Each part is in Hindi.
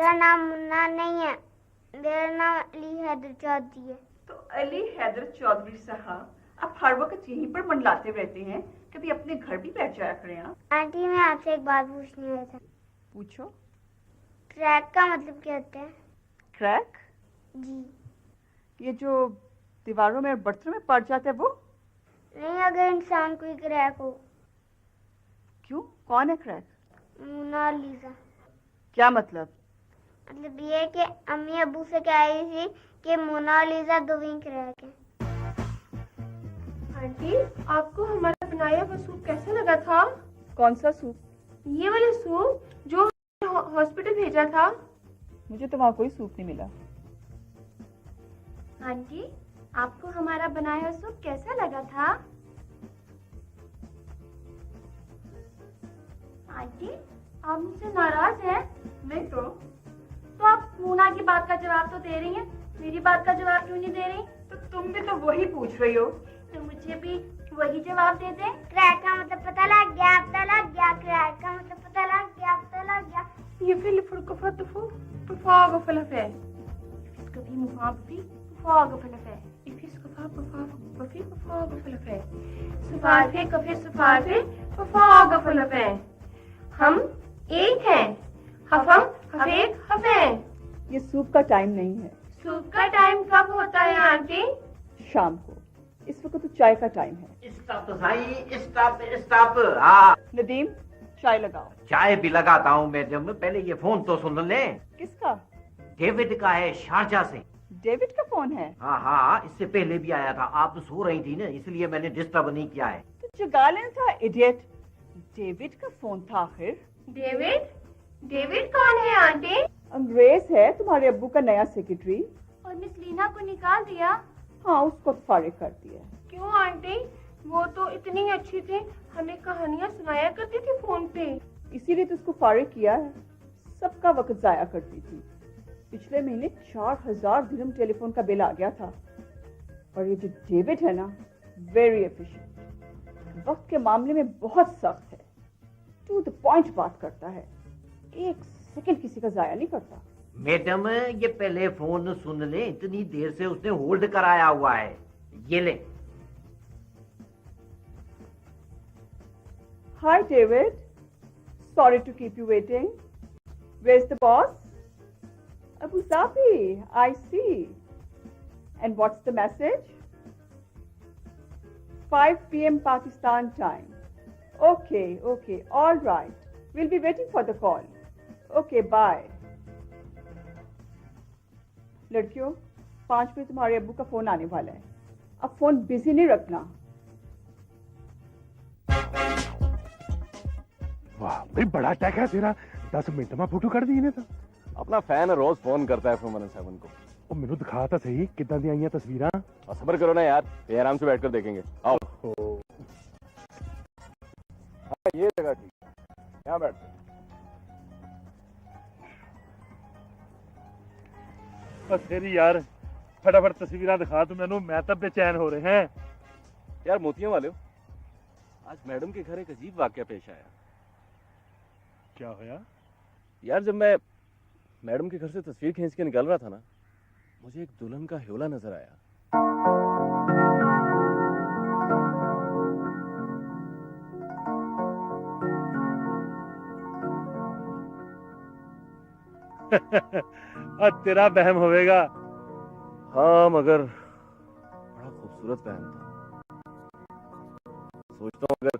मेरा नाम मुन्ना नहीं है, मेरा नाम अली हैदर चौधरी है। तो अली हैदर चौधरी साहब, आप हर वक्त यहीं पर मंडलाते रहते हैं, कभी अपने घर भी बैठ जाया करें आप। आंटी मैं आपसे एक बात पूछनी है। पूछो। क्रैक का मतलब क्या होता है? क्रैक? जी। ये जो दीवारों में बर्तनों में पड़ जाता है वो? नहीं, अगर इंसान कोई क्रैक हो। क्यों, कौन है क्रैक? मोनालिसा। क्या मतलब? मतलब ये कि अम्मी अब्बू से कह रही थी कि मोनालिसा दो ही क्रैक है। आंटी, आपको हमारा बनाया हुआ सूप कैसा लगा था? कौन सा सूप? ये वाला सूप जो हॉस्पिटल भेजा था। मुझे तो वहाँ कोई सूप नहीं मिला। आंटी, आपको हमारा बनाया हुआ सूप कैसा लगा था? आंटी, आप मुझसे नाराज हैं? नहीं तो आप मोना की बात का जवाब तो दे रही हैं, मेरी बात का जवाब क्यों नहीं दे रही? तो तुम भी तो वही पूछ रही हो। तो मुझे भी वही जवाब दे दे। क्रैक का मतलब पता लग गया, पता लग गया। क्रैक का मतलब पता लग गया, पता लग गया। Je will verkoffertevoer, bevragen van de vee. Ik heb hier mijn vader, bevragen van de vee. Ik is bevragen van de vee. Safari, kafir safari, bevragen van de vee. हम एक हैं, हफम, हफेक, हफें। ये सूप का टाइम नहीं है। सूप का टाइम कब होता है आंटी? शाम को। इस वक्त तो चाय का टाइम है। स्टॉप तो साईं, स्टॉप स्टॉप। हाँ नदीम, चाय लगाओ। चाय भी लगाता हूँ मैडम, पहले ये फोन तो सुन ले। किसका? डेविड का है, शारजा से। डेविड का फोन है? हाँ हाँ, इससे पहले भी आया था, आप सो रही थी ना, इसलिए मैंने डिस्टर्ब नहीं किया है। तो जगा लेना था इडियट। डेविड का फोन था आखिर। डेविड? डेविड कौन है आंटी? अंग्रेज है, तुम्हारे अब्बू का नया सेक्रेटरी। और मिस लीना को निकाल दिया? हाँ, उसको फारिग कर दिया। क्यों आंटी? वो तो इतनी अच्छी थी, हमें कहानियाँ सुनाया करती थी फोन पे। इसीलिए तो उसको फारिग किया है। सबका वक्त जाया करती थी। पिछले महीने 4000 दिरहम टेलीफोन का बिल आ गया था। और ये जो डेविड है ना, वेरी एफिशिएंट, वक्त के मामले में बहुत सख्त है, टू द पॉइंट बात करता है, एक सेकंड किसी का जाया नहीं करता। मैडम, ये पहले फोन सुन ले, इतनी देर से उसने होल्ड कराया हुआ है। ये ले। Hi David, sorry to keep you waiting. Where's the boss? Abu Dhabi, I see. And what's the message? 5 p.m. Pakistan time. Okay, all right. We'll be waiting for the call. Okay, bye. लड़कियों, 5 बजे तुम्हारे अब्बू का फोन आने वाला है। अब फोन बिजी नहीं रखना। वाह भाई, बड़ा अटैक है तेरा। 10 मिनट में फोटो कर दी था। अपना फैन रोज फोन करता है from 107 को। ਉਹ ਮੈਨੂੰ ਦਿਖਾ ਤਾਂ ਸਹੀ ਕਿੱਦਾਂ ਦੀਆਂ ਆਈਆਂ ਤਸਵੀਰਾਂ। और सब्र करो ना यार, ये आराम से बैठकर देखेंगे। आओ। हाँ, ये जगह ठीक है, यहाँ बैठते। बस तेरी यार फटाफट तस्वीरें दिखा तू मैनू, मैं तो बेचैन हो रहे हैं। यार मोतियों वाले हो, आज मैडम के घर एक अजीब वाकया पेश आया। क्या होया? यार जब मैं मैडम के घर से तस्वीर खींच के निकल रहा था ना, मुझे एक दुल्हन का ह्योला नजर आया। आज तेरा बहम होवेगा। हाँ मगर बड़ा खूबसूरत बहन था। सोचता हूँ अगर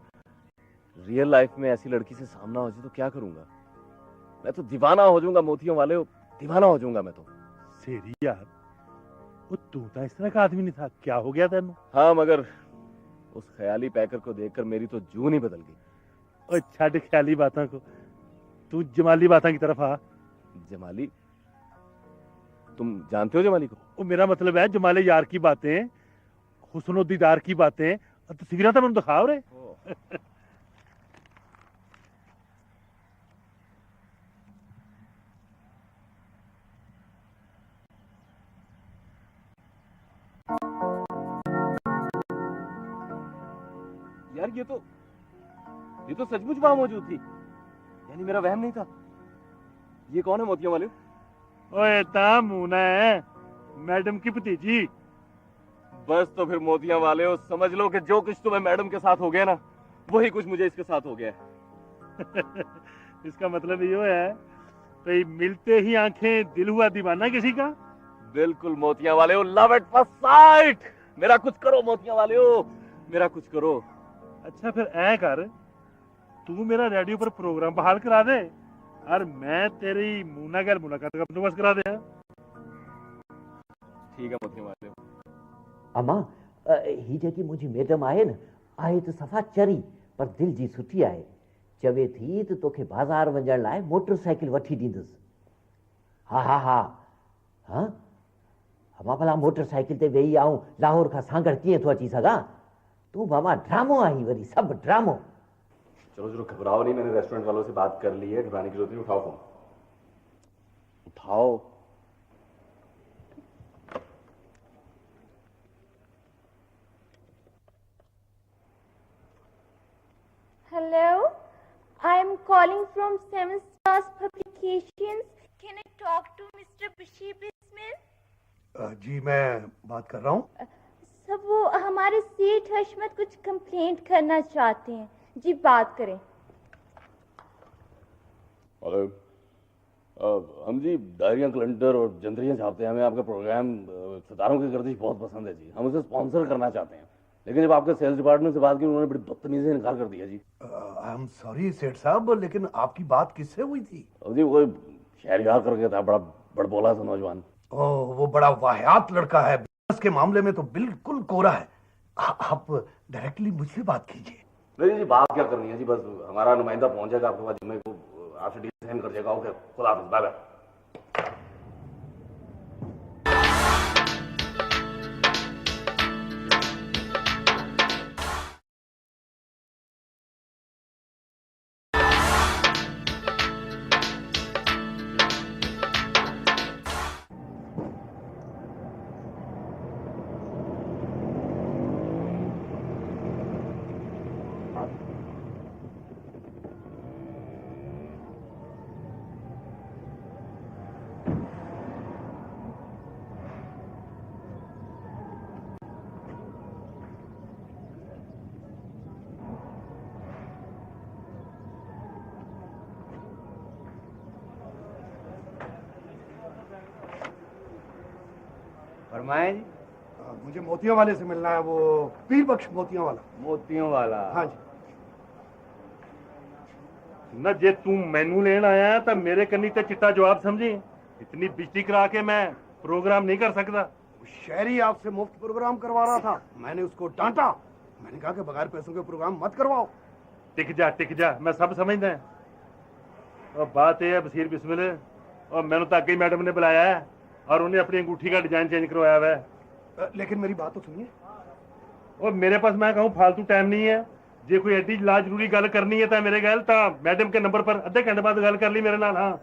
रियल लाइफ में ऐसी लड़की से सामना हो जाए तो क्या करूंगा। मैं तो दीवाना हो जाऊंगा मोतियों वाले, दीवाना हो जाऊंगा मैं तो। सेरी यार, वो तू तो इस तरह का आदमी नहीं था, क्या हो गया तेनू? हाँ मगर उस ख्याली पैकर को देखकर मेरी तो जून ही बदल गई। ओ छड़ ख्याली बातों को, तू जमाली बातों की तरफ आ। जमाली? तुम जानते हो जमाली को? वो मेरा मतलब है जमाले यार की बातें, हुस्न दीदार की बातें, तस्वीरें तो मैंने दिखाओ रे। यार ये तो सचमुच वहां मौजूद थी, यानी मेरा वहम नहीं था। ये कौन है मोतियों वाले? ओए ता मूना है मैडम की भतीजी। बस तो फिर मोतियां वाले हो, समझ लो कि जो कुछ तुम्हें मैडम के साथ हो गया ना, वही कुछ मुझे इसके साथ हो गया है। इसका मतलब ये है भाई मिलते ही आंखें दिल हुआ दीवाना किसी का। बिल्कुल मोतियां वाले हो, लव एट फर्स्ट साइट। मेरा कुछ करो मोतियां वाले हो, मेरा कुछ करो। अच्छा फिर ऐ कर, तू मेरा रेडियो पर प्रोग्राम बहाल करा दे और मैं तेरी मूना गैर मुलाकात का बंदोबस्त करा दे। ठीक है मोतियां वाले हो। अम्मा ही जेकी मुंहिंजी मैडम आहे न, आहे त सफ़ा चरी पर दिल जी सुठी आहे। चवे थी त तोखे बाज़ार वञण लाइ मोटरसाइकिल वठी ॾींदुसि। हा हा हा हा अम्मा भला मोटरसाइकिल ते वेही आऊं लाहौर खां सांगड़ कीअं थो अची सघां? तूं मामा ड्रामो आहीं, वरी सभु ड्रामो। चलो चलो घबराओ नहीं, मैंने रेस्टोरेंट वालों से बात कर ली है, घबराने की जरूरत नहीं। उठाओ फोन, उठाओ। Hello, I am calling from Seven Stars Publications. Can I talk to Mr. Bashir Bismil? जी मैं बात कर रहा हूँ। सब वो हमारे सेठ हशमत कुछ कंप्लेंट करना चाहते हैं। जी बात करें। हेलो, हम जी डायरियाँ कैलेंडर और जंतरियाँ छापते हैं। हमें आपका प्रोग्राम सितारों की गर्दिश बहुत पसंद है जी। हम उसे स्पॉन्सर करना चाहते हैं, लेकिन जब आपके सेल्स डिपार्टमेंट से बात की उन्होंने बड़ी बदतमीजी से इनकार कर दिया जी। आई एम सॉरी सेठ साहब, लेकिन आपकी बात किससे हुई थी? जी कोई शहरियार करके था, बड़ा बड़बोला सा नौजवान। ओह, वो बड़ा वाहियात लड़का है, बिजनेस के मामले में तो बिल्कुल कोरा है। आप डायरेक्टली मुझसे बात कीजिए। नहीं जी, बात क्या करनी है जी, बस हमारा नुमाइंदा पहुंच जाएगा आपके पास, जिम्मे को आपसे डील साइन कर जाएगा। ओके, खुदा हाफिज़, बाय बाय। फरमाएं जी। मुझे मोतियों वाले से मिलना है, वो पीर बख्श मोतियों वाला। मोतियों वाला? हाँ जी। ना जे तू मैनू लेन आया तो मेरे कन्नी ते चिट्टा जवाब समझी। इतनी बिजली करा के मैं प्रोग्राम नहीं कर सकता। शहरी आपसे मुफ्त प्रोग्राम करवा रहा था, मैंने उसको डांटा। मैंने कहा कि बगैर पैसों के प्रोग्राम मत करवाओ। टिक जा, मैं सब समझदा है। और बात यह है बशीर बिस्मिल, और मैंने तो आगे मैडम ने बुलाया है और उन्हें अपनी अंगूठी का डिजाइन चेंज करवाया हुआ है। लेकिन मेरी बात तो सुनिए। और मेरे पास मैं कहूँ फालतू टाइम नहीं है। जे कोई एडी ला जरूरी गल करनी है तो मेरे गल तो मैडम के नंबर पर अद्धे घंटे बाद गल कर ली मेरे नाल। हाँ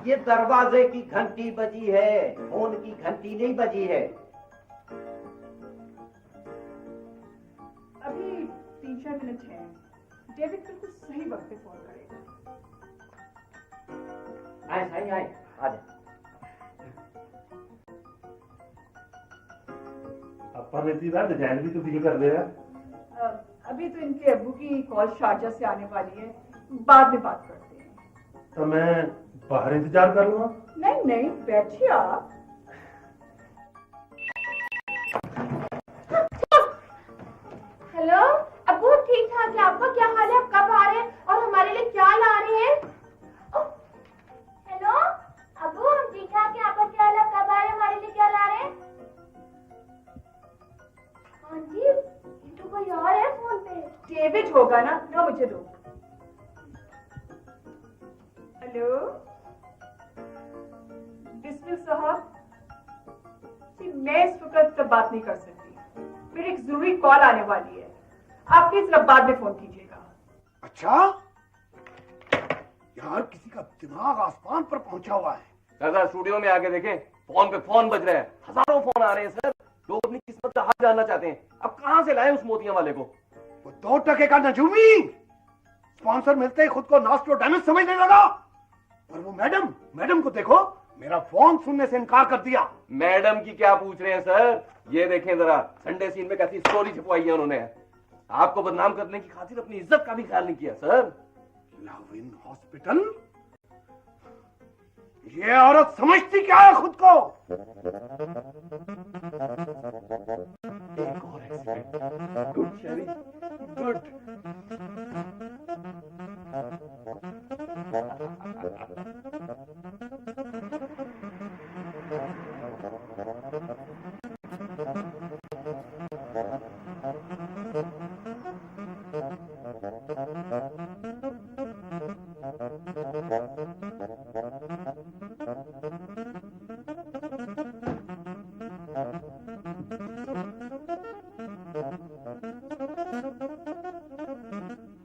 ये दरवाजे की घंटी बजी है, फोन की घंटी नहीं बजी है। अभी 3-4 मिनट हैं। डेविड बिल्कुल सही वक्त पे फोन करेगा। आए साईं आए, आ जा। अपन ने सीधा डिजाइन भी तो दिया कर दिया। अभी तो इनके अब्बू की कॉल शारजा से आने वाली है, बाद में बात करते हैं। तो मैं बाहर इंतजार कर लूंगा? नहीं बैठिए आप। हेलो अब्बू, ठीक ठाक है? आपका क्या हाल है? आप कब आ रहे हैं और हमारे लिए क्या ला रहे हैं? हेलो अब्बू, हम ठीक ठाक है, आपका क्या हाल है? कब आ रहे हैं? हमारे लिए क्या ला रहे हैं? हाँ जी, ये तो कोई और है फोन पे। डेविड होगा ना मुझे दो। हेलो बिस्मिल साहब जी, मैं इस वक्त तब बात नहीं कर सकती, मेरी एक जरूरी कॉल आने वाली है। आप प्लीज जरा बाद में फोन कीजिएगा। अच्छा यार, किसी का दिमाग आसमान पर पहुंचा हुआ है। सर स्टूडियो में आके देखें, फोन पे फोन बज रहे हैं, हजारों फोन आ रहे हैं सर। लोग अपनी किस्मत का हाल जानना चाहते हैं। अब कहां से लाए उस मोतियां वाले को? वो 2 टके का नजूमी स्पॉन्सर मिलते ही खुद को नॉस्ट्रोडामस समझने लगा। और वो मैडम को देखो, मेरा फोन सुनने से इनकार कर दिया। मैडम की क्या पूछ रहे हैं सर? ये देखें जरा, संडे सीन में कैसी स्टोरी छपवाई है उन्होंने। आपको बदनाम करने की खातिर अपनी इज्जत का भी ख्याल नहीं किया सर। Love in hospital? ये औरत समझती क्या है खुद को? एक और एक्सीडेंट। गुड शेरी, गुड।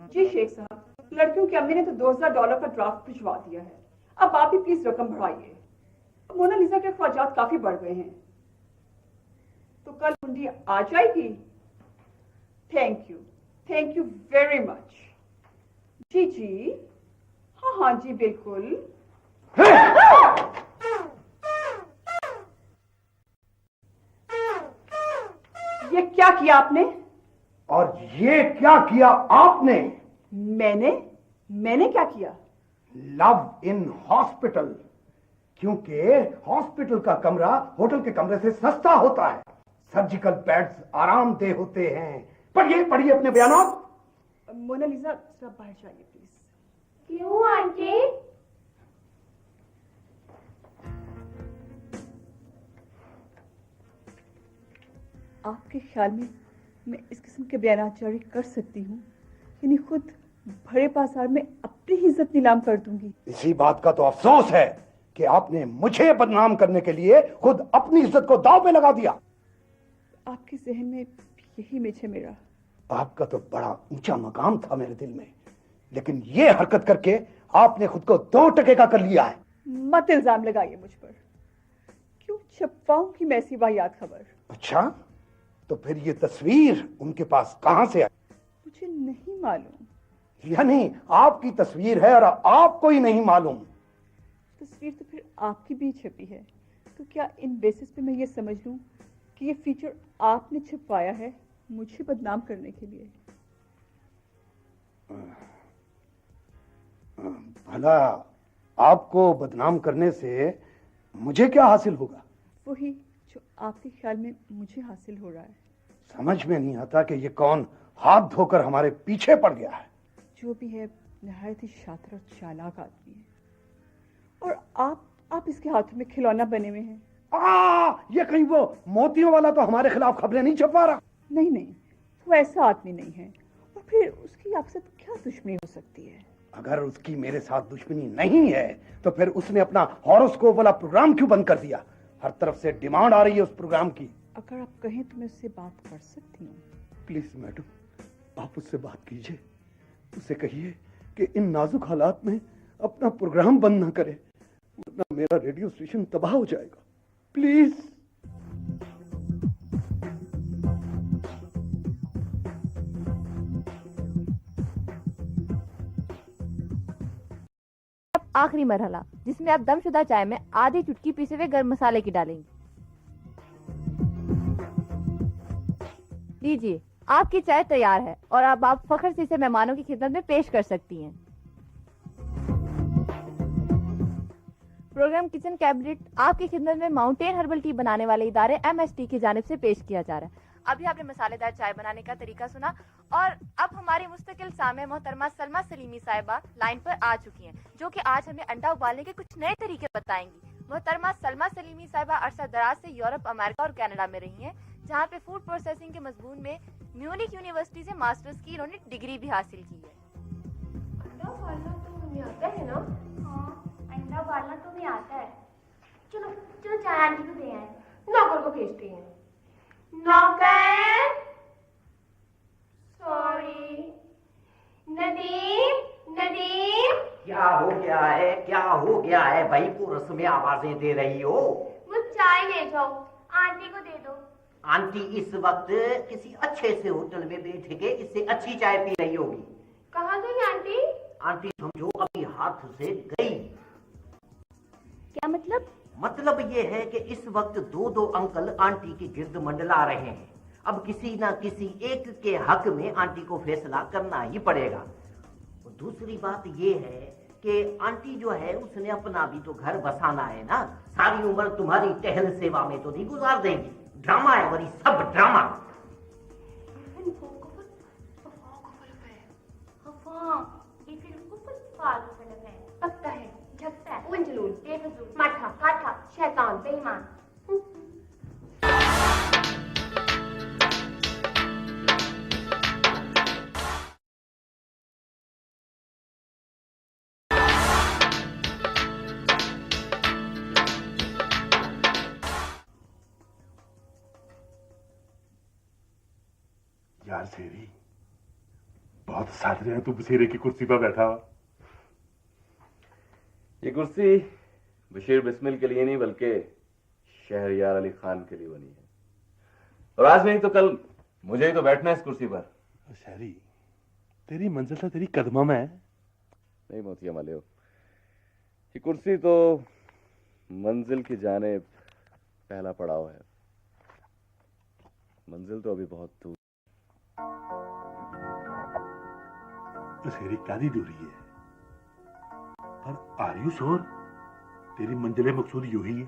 जी शेख साहब, लड़कियों की अम्मी ने तो $2000 का ड्राफ्ट भिजवा दिया है। अब आप भी प्लीज रकम बढ़ाइए। मोनालिसा के अखराजात काफी बढ़ गए हैं, तो कल हुंडी आ जाएगी। Thank you very much. जी, हाँ जी बिल्कुल। ये क्या किया आपने? और ये क्या किया आपने? मैंने क्या किया? लव इन हॉस्पिटल, क्योंकि हॉस्पिटल का कमरा होटल के कमरे से सस्ता होता है। सर्जिकल बेड्स आरामदेह होते हैं। पढ़िए अपने बयानात। मोनालिसा जरा बाहर जाइए प्लीज। क्यों आंटी? आपके ख्याल में मैं इस किस्म के बयान जारी कर सकती हूँ? यानी खुद भरे बाजार में अपनी इज्जत नीलाम कर दूंगी। इसी बात का तो अफसोस है कि आपने मुझे बदनाम करने के लिए खुद अपनी इज्जत को दांव पे लगा दिया। आपके जहन में यही इमेज है मेरा। आपका तो बड़ा ऊंचा मकाम था मेरे दिल में, लेकिन ये हरकत करके आपने खुद को 2 टके का कर लिया है। मत इल्जाम लगाइए मुझ पर। क्यों छपवाऊंगी मैं ऐसी वाहियात खबर? अच्छा, तो फिर ये तस्वीर उनके पास कहां से आई? मुझे नहीं मालूम। यानी आपकी तस्वीर है और आपको ही नहीं मालूम? तस्वीर तो फिर आपकी भी छपी है, तो क्या इन बेसिस पे मैं ये समझ लूं कि ये फीचर आपने छपवाया है मुझे बदनाम करने के लिए? भला आपको बदनाम करने से मुझे क्या हासिल होगा? वही जो आपके ख्याल में मुझे हासिल हो रहा है। समझ में नहीं आता कि ये कौन हाथ धोकर हमारे पीछे पड़ गया है। जो भी है नहायत ही शातिर और चालाक आदमी है, और आप इसके हाथों में खिलौना बने हुए हैं। ये कहीं वो मोतियों वाला तो हमारे खिलाफ खबरें नहीं छपवा रहा? नहीं, वो ऐसा आदमी नहीं है। और फिर उसकी आपसे क्या दुश्मनी हो सकती है? अगर उसकी मेरे साथ दुश्मनी नहीं है तो फिर उसने अपना हॉरोस्कोप वाला प्रोग्राम क्यों बंद कर दिया? हर तरफ से डिमांड आ रही है उस प्रोग्राम की। अगर आप कहें तो मैं उससे बात कर सकती हूँ। प्लीज मैडम, आप उससे बात कीजिए। उसे कहिए कि इन नाजुक हालात में अपना प्रोग्राम बंद ना करे, वरना मेरा रेडियो स्टेशन तबाह हो जाएगा। प्लीज। आखिरी मरहला, जिसमें आप दमशुदा चाय में आधी चुटकी पीसे हुए गर्म मसाले की डालेंगे। लीजिए, आपकी चाय तैयार है और अब आप फख्र से इसे मेहमानों की खिदमत में पेश कर सकती हैं। प्रोग्राम किचन कैबिनेट आपकी खिदमत में माउंटेन हर्बल टी बनाने वाले इदारे MST की जानिब से पेश किया जा रहा है। अभी आपने मसालेदार चाय बनाने का तरीका सुना, और अब हमारी मुस्तकिल सामे मोहतरमा सलमा सलीमी साहिबा लाइन पर आ चुकी हैं, जो कि आज हमें अंडा उबालने के कुछ नए तरीके बताएंगी। मोहतरमा सलमा सलीमी साहिबा अरसा दराज से यूरोप, अमेरिका और कनाडा में रही हैं, जहाँ पे फूड प्रोसेसिंग के मजमून में म्यूनिक यूनिवर्सिटी से मास्टर्स की इन्होंने डिग्री भी हासिल की है। अंडा उबालना तो हमें आता है ना? हाँ, अंडा उबालना तो भी आता है। चलो चाय आंटी को दे आए। नौकर को भेजते हैं। नौकर, सॉरी। नदीम, क्या हो गया है भाई? कोरस में आवाजें दे रही हो। वो चाय ले जाओ, आंटी को दे दो। आंटी इस वक्त किसी अच्छे से होटल में बैठ के इससे अच्छी चाय पी रही होगी। कहाँ गई आंटी? आंटी समझो अभी हाथ से गई। क्या मतलब? मतलब ये है कि इस वक्त दो अंकल आंटी के गिर्द मंडला रहे हैं। अब किसी ना किसी एक के हक में आंटी को फैसला करना ही पड़ेगा। और दूसरी बात ये है कि आंटी जो है उसने अपना भी तो घर बसाना है ना। सारी उम्र तुम्हारी टहल सेवा में तो नहीं गुजार देगी। ड्रामा है वरी, सब ड्रामा। पकता है, झकता है, उंजलून, बेफजूल, माठा, काठा, शैतान, बेईमान। यार शेरी, बहुत साथ रहे हैं तू बसेरे की कुर्सी पर बैठा हुआ। ये कुर्सी बशीर बिस्मिल के लिए नहीं बल्कि शहरयार अली खान के लिए बनी है। और आज नहीं तो कल मुझे ही तो बैठना है इस कुर्सी पर। शेरी, तेरी मंजिल तो तेरी कदमों में है। नहीं मोतिया मालियो, ये कुर्सी तो मंजिल की जाने पहला पड़ाव है। मंजिल तो अभी बहुत दूर। शेरी कादी दूरी है, पर आर यू श्योर तेरी मंजिल मकसूद यू ही है?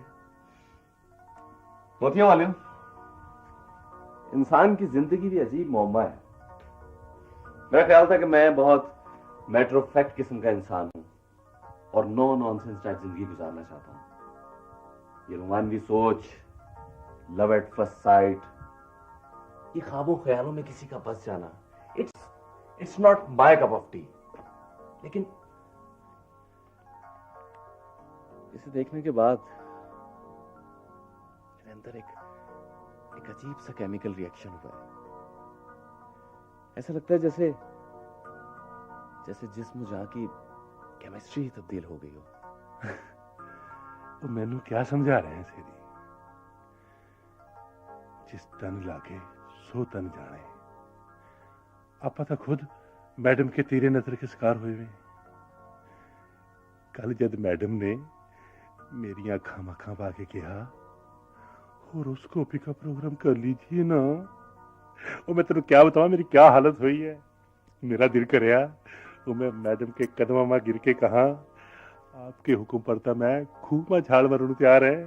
मोतिया मालियो, इंसान की जिंदगी भी अजीब मौमा है। मेरा ख्याल था कि मैं बहुत मैटर ऑफ फैक्ट किस्म का इंसान हूं और नो नॉनसेंस टाइप जिंदगी गुजारना चाहता हूं। ये रोमानवी सोच, लव एट फर्स्ट साइट, ये ख्वाबों ख्यालों में किसी का बस जाना, it's not my cup of T. लेकिन इसे देखने के बाद मेरे अंदर एक अजीब सा केमिकल रिएक्शन हुआ है। ऐसा लगता है जैसे जिस्म जहां की केमिस्ट्री ही तब्दील हो गई हो। तो मैनू क्या समझा रहे हैं शेरी? जिस तन लागे सो तन जाने। आप तो खुद मैडम के तीरे नजर के शिकार हुए हैं। कल जब मैडम ने मेरी अखा मखा पा के कहा होरोस्कोपी का प्रोग्राम कर लीजिए ना, और मैं तेन क्या बताऊं मेरी क्या हालत हुई है। मेरा दिल करया तो मैं मैडम के कदम में गिर के कहा आपके हुक्म पर था मैं खूब में झाड़ मरने तैयार है।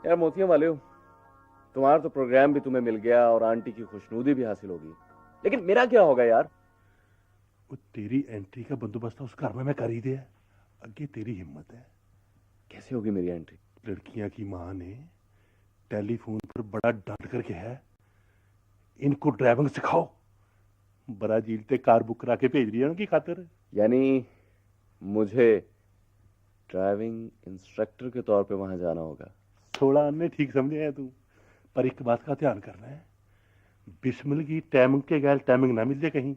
यार मोतिया वाले हो, तुम्हारा तो प्रोग्राम भी तुम्हें मिल गया और आंटी की खुशनुदी भी हासिल होगी, लेकिन मेरा क्या होगा यार? वो तेरी एंट्री का बंदोबस्त उस घर में मैं कर ही दिया। आगे तेरी हिम्मत है। कैसे होगी मेरी एंट्री? लड़कियां की मां ने टेलीफोन पर बड़ा डांट करके है इनको ड्राइविंग सिखाओ। ब्राजील से कार बुक करा के भेज रही है उनकी खातिर। यानी मुझे ड्राइविंग इंस्ट्रक्टर के तौर पे वहां जाना होगा। थोड़ा अन्य ठीक समझे है तू, पर एक बात का ध्यान करना है, बिस्मिल की टाइमिंग के गैर टाइमिंग ना मिल जाए, कहीं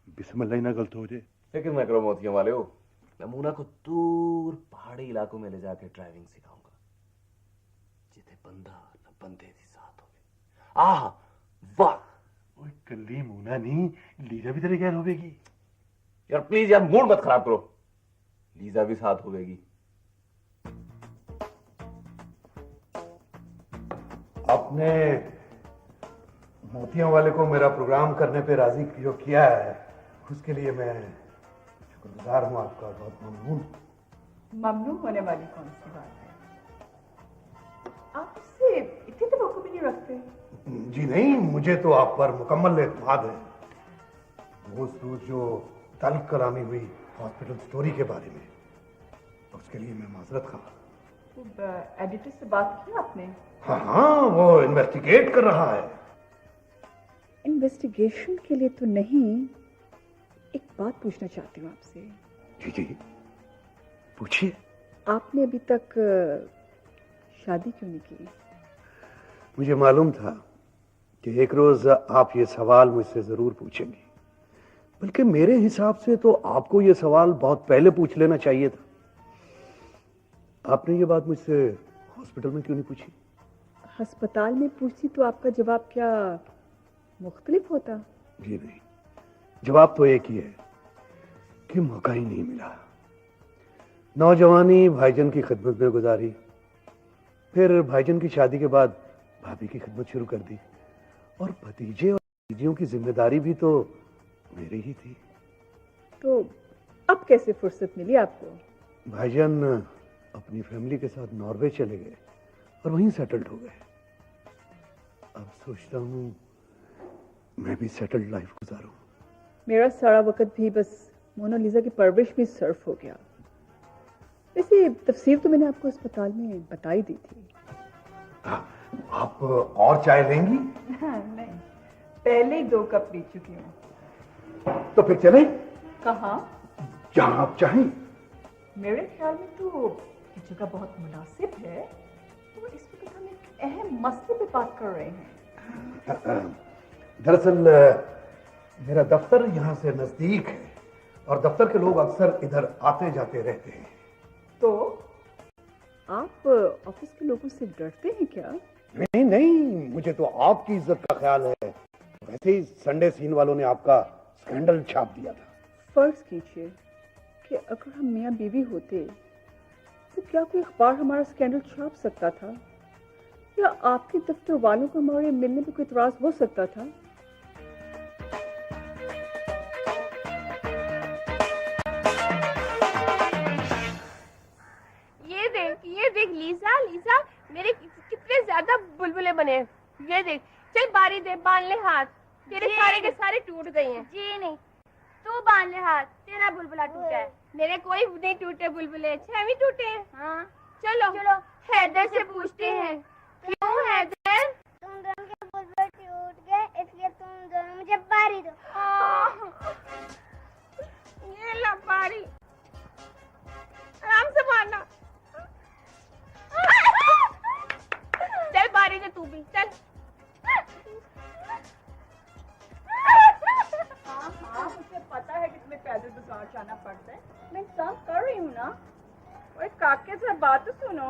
बिस्मिल ही ना गलत हो जाए। लेकिन मैं करो मोतिया वाले हो, मैं मूना को दूर पहाड़ी इलाकों में ले जाके ड्राइविंग सिखाऊंगा, जिथे बंदा न बंदे दी साथ होवे। आह वाह, ओए कल्ली मूना नहीं, लीजा भी तेरे गैर होवेगी। यार प्लीज यार मूड मत खराब करो, लीजा भी साथ होवेगी। आपने मोतियों वाले को मेरा प्रोग्राम करने पे राजी जो किया है उसके लिए मैं शुक्रगुजार हूं आपका, बहुत ममनून। ममनून होने वाली कौन सी बात है? आप इससे इतनी तवक्को भी नहीं रखते। जी नहीं, मुझे तो आप पर मुकम्मल एतमाद है। वो जो ताल्लुक कलामी हुई हॉस्पिटल स्टोरी के बारे में, उसके लिए मैं माजरत खा। एडिटर से बात की आपने? हाँ, वो इन्वेस्टिगेट कर रहा है। इन्वेस्टिगेशन के लिए तो नहीं, एक बात पूछना चाहती हूँ आपसे। जी जी पूछिए। आपने अभी तक शादी क्यों नहीं की? मुझे मालूम था कि एक रोज आप ये सवाल मुझसे जरूर पूछेंगे, बल्कि मेरे हिसाब से तो आपको ये सवाल बहुत पहले पूछ लेना चाहिए था। आपने ये बात मुझसे हॉस्पिटल में क्यों नहीं पूछी? अस्पताल में पूछती तो आपका जवाब क्या मुख्तलिफ होता? जी नहीं, जवाब तो एक ही है कि मौका ही नहीं मिला। नौजवानी भाईजान की खिदमत में गुजारी, फिर भाईजान की शादी के बाद भाभी की खिदमत शुरू कर दी, और भतीजे और भतीजियों की जिम्मेदारी भी तो मेरी ही थी। तो अब कैसे फुर्सत मिली आपको? भाईजान अपनी फैमिली के साथ नॉर्वे चले गए और वहीं सेटल्ड हो गए। अब सोचता हूँ मैं भी सेटल्ड लाइफ गुजारूं। मेरा सारा वक्त भी बस मोनालिसा की परवरिश में सर्फ हो गया। वैसे तफसीर तो मैंने आपको अस्पताल में बताई दी थी। आप और चाय लेंगी? नहीं, पहले ही 2 कप पी चुकी हूँ। तो फिर चलें? कहाँ? जहां आप चाहें। मेरे ख्याल में तो ये जगह बहुत मुनासिब है। तो इस वक्त हम एक अहम मसले पे बात कर रहे हैं। दरअसल मेरा दफ्तर यहाँ से नजदीक है और दफ्तर के लोग अक्सर इधर आते जाते रहते हैं। तो आप ऑफिस के लोगों से डरते हैं क्या? नहीं नहीं, मुझे तो आपकी इज्जत का ख्याल है। वैसे ही संडे सीन वालों ने आपका स्कैंडल छाप दिया था। फर्ज कीजिए कि अगर हम मियाँ बीवी होते तो क्या कोई अखबार हमारा स्कैंडल छाप सकता था, या आपके दफ्तर वालों को हमारे मिलने में कोई इतराज हो सकता था? ये देख लीजा, लीजा मेरे कितने ज्यादा बुलबुले बने हैं। ये देख, चल बारी दे, बांध ले हाथ, तेरे सारे के सारे टूट गए हैं। जी नहीं, तू बांध ले हाथ, तेरा बुलबुला टूटा है। मेरे कोई नहीं टूटे बुलबुले, 6 भी टूटे हैं। हाँ चलो चलो हैदर से पूछते हैं। क्यों हैदर? तुम दोनों के बुलबुल टूट गए, इसलिए तुम दोनों मुझे बारी दो। ये ला बारी, आराम से मारना। चल बारी दे तू भी, चल। हाँ, मुझे पता है कि तुम्हें पैदल बाजार जाना पड़ता है। मैं इंतजाम कर रही हूँ ना। ओए काके से बात तो सुनो।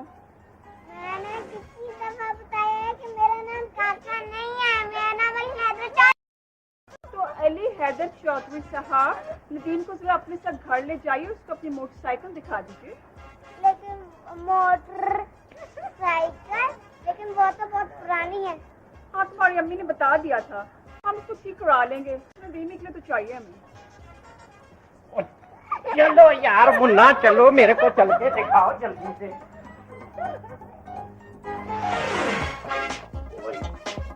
मैंने कितनी दफा बताया है कि मेरा नाम काका नहीं है, मेरा नाम अली हैदर चौधरी। तो अली हैदर चौधरी साहब, नदीम को जरा अपने साथ घर ले जाइए, उसको अपनी मोटरसाइकिल दिखा दीजिए। लेकिन मोटर साइकिल, लेकिन वो तो बहुत पुरानी है। हाँ, तुम्हारी अम्मी ने बता दिया था, हम उसको ठीक करा लेंगे। नदीम के लिए तो चाहिए हमें। चलो यार मुन्ना, चलो मेरे को चल के दिखाओ जल्दी से।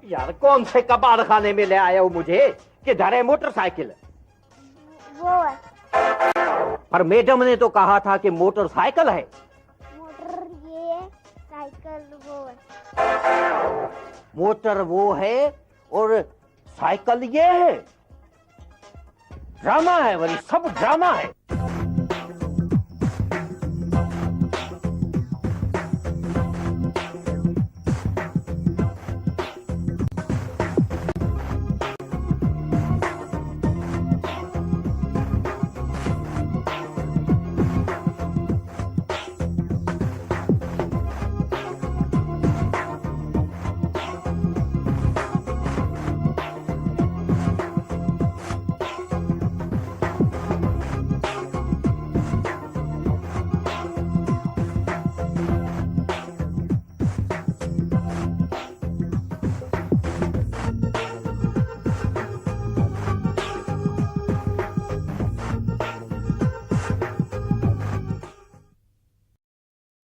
यार कौन से कबाड़ खाने में ले आए हो मुझे? किधर है मोटरसाइकिल? वो है पर मैडम ने तो कहा था कि मोटरसाइकिल है। मोटर, ये है साइकिल, वो है। मोटर वो है और साइकिल ये है। ड्रामा है, वही सब ड्रामा है।